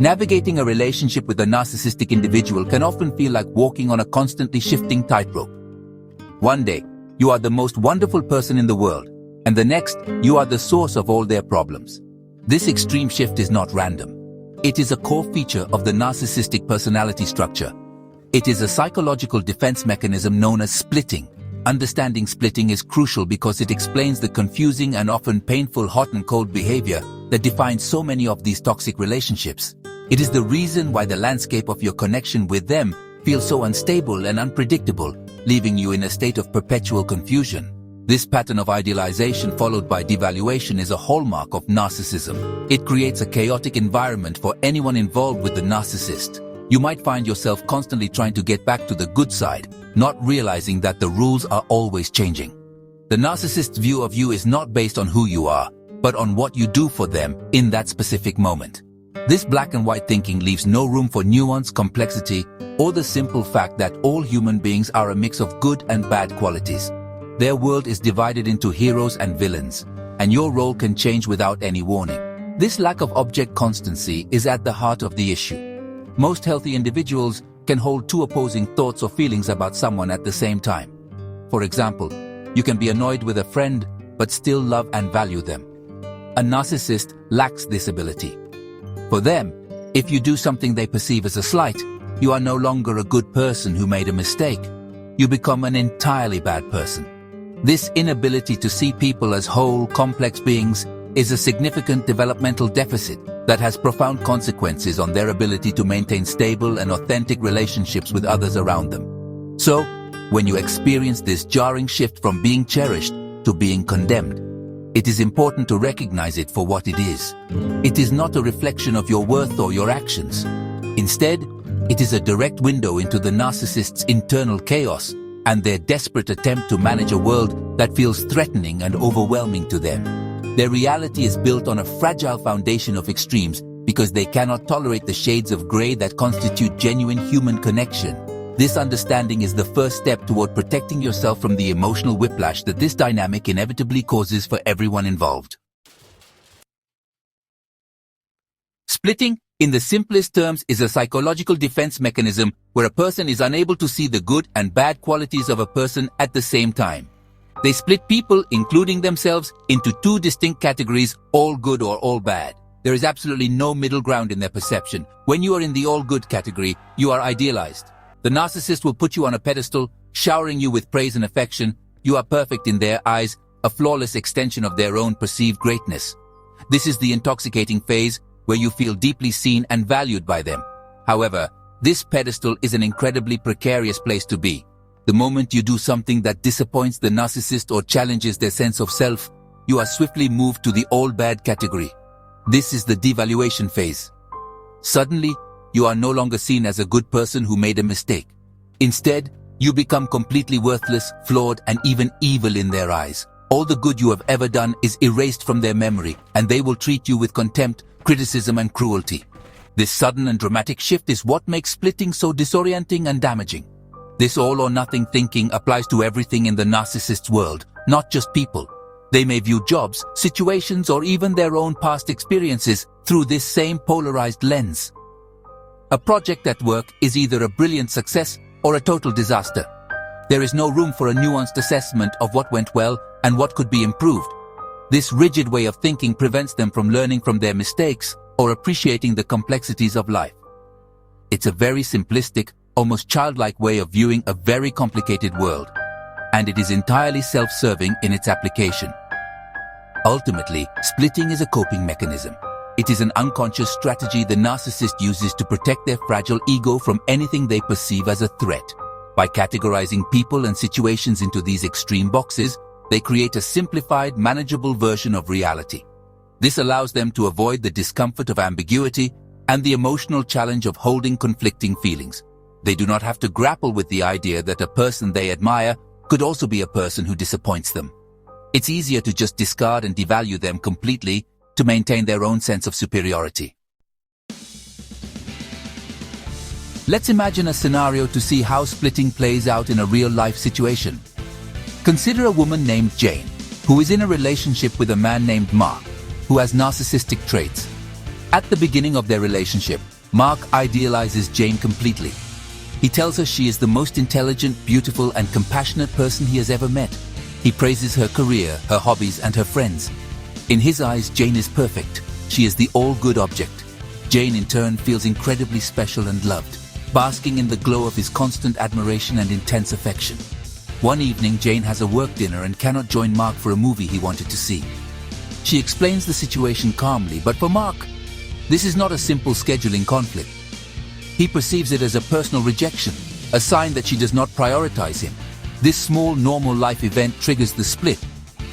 Navigating a relationship with a narcissistic individual can often feel like walking on a constantly shifting tightrope. One day, you are the most wonderful person in the world, and the next, you are the source of all their problems. This extreme shift is not random. It is a core feature of the narcissistic personality structure. It is a psychological defense mechanism known as splitting. Understanding splitting is crucial because it explains the confusing and often painful hot and cold behavior that defines so many of these toxic relationships. It is the reason why the landscape of your connection with them feels so unstable and unpredictable, leaving you in a state of perpetual confusion. This pattern of idealization followed by devaluation is a hallmark of narcissism. It creates a chaotic environment for anyone involved with the narcissist. You might find yourself constantly trying to get back to the good side, not realizing that the rules are always changing. The narcissist's view of you is not based on who you are, but on what you do for them in that specific moment. This black and white thinking leaves no room for nuance, complexity, or the simple fact that all human beings are a mix of good and bad qualities. Their world is divided into heroes and villains, and your role can change without any warning. This lack of object constancy is at the heart of the issue. Most healthy individuals can hold two opposing thoughts or feelings about someone at the same time. For example, you can be annoyed with a friend, but still love and value them. A narcissist lacks this ability. For them, if you do something they perceive as a slight, you are no longer a good person who made a mistake. You become an entirely bad person. This inability to see people as whole, complex beings is a significant developmental deficit that has profound consequences on their ability to maintain stable and authentic relationships with others around them. So, when you experience this jarring shift from being cherished to being condemned, it is important to recognize it for what it is. It is not a reflection of your worth or your actions. Instead, it is a direct window into the narcissist's internal chaos and their desperate attempt to manage a world that feels threatening and overwhelming to them. Their reality is built on a fragile foundation of extremes because they cannot tolerate the shades of gray that constitute genuine human connection. This understanding is the first step toward protecting yourself from the emotional whiplash that this dynamic inevitably causes for everyone involved. Splitting, in the simplest terms, is a psychological defense mechanism where a person is unable to see the good and bad qualities of a person at the same time. They split people, including themselves, into two distinct categories, all good or all bad. There is absolutely no middle ground in their perception. When you are in the all good category, you are idealized. The narcissist will put you on a pedestal, showering you with praise and affection. You are perfect in their eyes, a flawless extension of their own perceived greatness. This is the intoxicating phase where you feel deeply seen and valued by them. However, this pedestal is an incredibly precarious place to be. The moment you do something that disappoints the narcissist or challenges their sense of self, you are swiftly moved to the all bad category. This is the devaluation phase. Suddenly, you are no longer seen as a good person who made a mistake. Instead, you become completely worthless, flawed, and even evil in their eyes. All the good you have ever done is erased from their memory, and they will treat you with contempt, criticism, and cruelty. This sudden and dramatic shift is what makes splitting so disorienting and damaging. This all-or-nothing thinking applies to everything in the narcissist's world, not just people. They may view jobs, situations, or even their own past experiences through this same polarized lens. A project at work is either a brilliant success or a total disaster. There is no room for a nuanced assessment of what went well and what could be improved. This rigid way of thinking prevents them from learning from their mistakes or appreciating the complexities of life. It's a very simplistic, almost childlike way of viewing a very complicated world, and it is entirely self-serving in its application. Ultimately, splitting is a coping mechanism. It is an unconscious strategy the narcissist uses to protect their fragile ego from anything they perceive as a threat. By categorizing people and situations into these extreme boxes, they create a simplified, manageable version of reality. This allows them to avoid the discomfort of ambiguity and the emotional challenge of holding conflicting feelings. They do not have to grapple with the idea that a person they admire could also be a person who disappoints them. It's easier to just discard and devalue them completely to maintain their own sense of superiority. Let's imagine a scenario to see how splitting plays out in a real-life situation. Consider a woman named Jane, who is in a relationship with a man named Mark, who has narcissistic traits. At the beginning of their relationship, Mark idealizes Jane completely. He tells her she is the most intelligent, beautiful, and compassionate person he has ever met. He praises her career, her hobbies, and her friends. In his eyes, Jane is perfect. She is the all-good object. Jane, in turn, feels incredibly special and loved, basking in the glow of his constant admiration and intense affection. One evening, Jane has a work dinner and cannot join Mark for a movie he wanted to see. She explains the situation calmly, but for Mark, this is not a simple scheduling conflict. He perceives it as a personal rejection, a sign that she does not prioritize him. This small, normal life event triggers the split.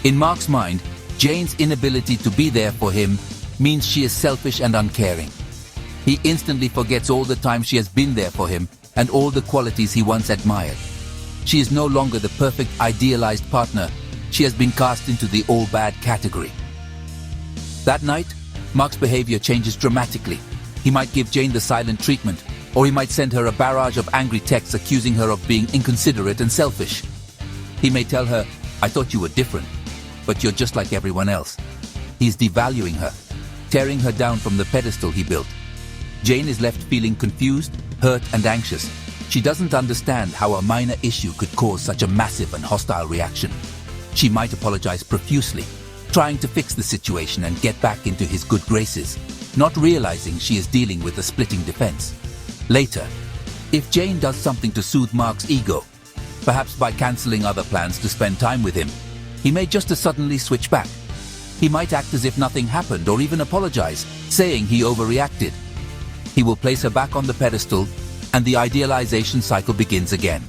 In Mark's mind, Jane's inability to be there for him means she is selfish and uncaring. He instantly forgets all the time she has been there for him and all the qualities he once admired. She is no longer the perfect, idealized partner. She has been cast into the all-bad category. That night, Mark's behavior changes dramatically. He might give Jane the silent treatment, or he might send her a barrage of angry texts accusing her of being inconsiderate and selfish. He may tell her, "I thought you were different, but you're just like everyone else." He's devaluing her, tearing her down from the pedestal he built. Jane is left feeling confused, hurt, and anxious. She doesn't understand how a minor issue could cause such a massive and hostile reaction. She might apologize profusely, trying to fix the situation and get back into his good graces, not realizing she is dealing with a splitting defense. Later, if Jane does something to soothe Mark's ego, perhaps by canceling other plans to spend time with him, he may just as suddenly switch back. He might act as if nothing happened or even apologize, saying he overreacted. He will place her back on the pedestal, and the idealization cycle begins again.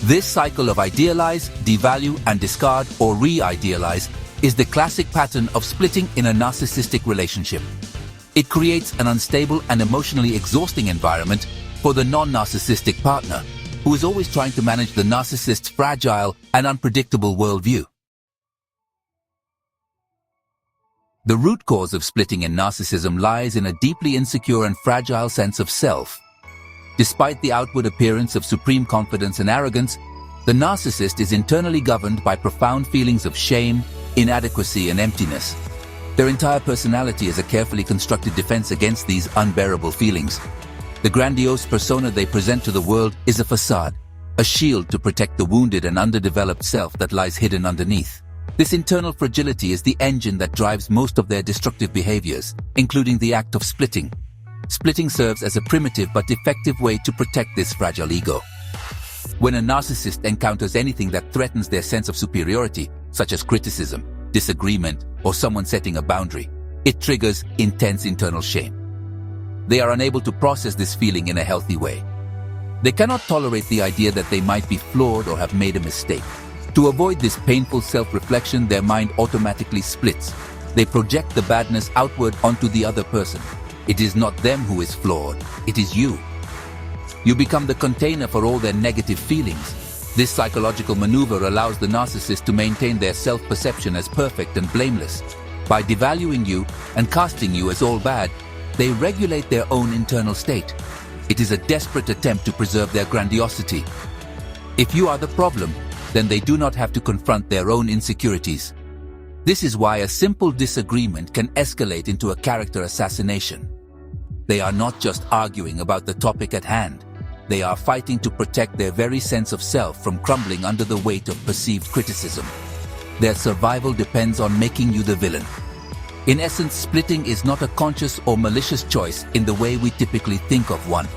This cycle of idealize, devalue, and discard or re-idealize is the classic pattern of splitting in a narcissistic relationship. It creates an unstable and emotionally exhausting environment for the non-narcissistic partner, who is always trying to manage the narcissist's fragile and unpredictable worldview. The root cause of splitting in narcissism lies in a deeply insecure and fragile sense of self. Despite the outward appearance of supreme confidence and arrogance, the narcissist is internally governed by profound feelings of shame, inadequacy, and emptiness. Their entire personality is a carefully constructed defense against these unbearable feelings. The grandiose persona they present to the world is a facade, a shield to protect the wounded and underdeveloped self that lies hidden underneath. This internal fragility is the engine that drives most of their destructive behaviors, including the act of splitting. Splitting serves as a primitive but effective way to protect this fragile ego. When a narcissist encounters anything that threatens their sense of superiority, such as criticism, disagreement, or someone setting a boundary, it triggers intense internal shame. They are unable to process this feeling in a healthy way. They cannot tolerate the idea that they might be flawed or have made a mistake. To avoid this painful self-reflection, their mind automatically splits. They project the badness outward onto the other person. It is not them who is flawed, it is you. You become the container for all their negative feelings. This psychological maneuver allows the narcissist to maintain their self-perception as perfect and blameless. By devaluing you and casting you as all bad, they regulate their own internal state. It is a desperate attempt to preserve their grandiosity. If you are the problem, then they do not have to confront their own insecurities. This is why a simple disagreement can escalate into a character assassination. They are not just arguing about the topic at hand. They are fighting to protect their very sense of self from crumbling under the weight of perceived criticism. Their survival depends on making you the villain. In essence, splitting is not a conscious or malicious choice in the way we typically think of one.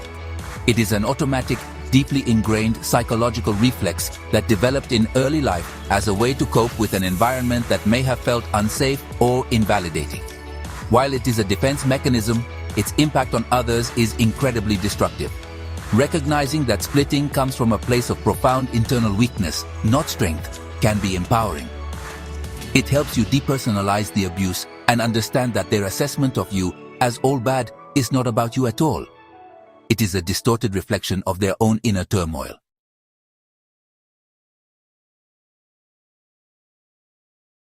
It is an automatic, deeply ingrained psychological reflex that developed in early life as a way to cope with an environment that may have felt unsafe or invalidating. While it is a defense mechanism, its impact on others is incredibly destructive. Recognizing that splitting comes from a place of profound internal weakness, not strength, can be empowering. It helps you depersonalize the abuse and understand that their assessment of you as all bad is not about you at all. It is a distorted reflection of their own inner turmoil.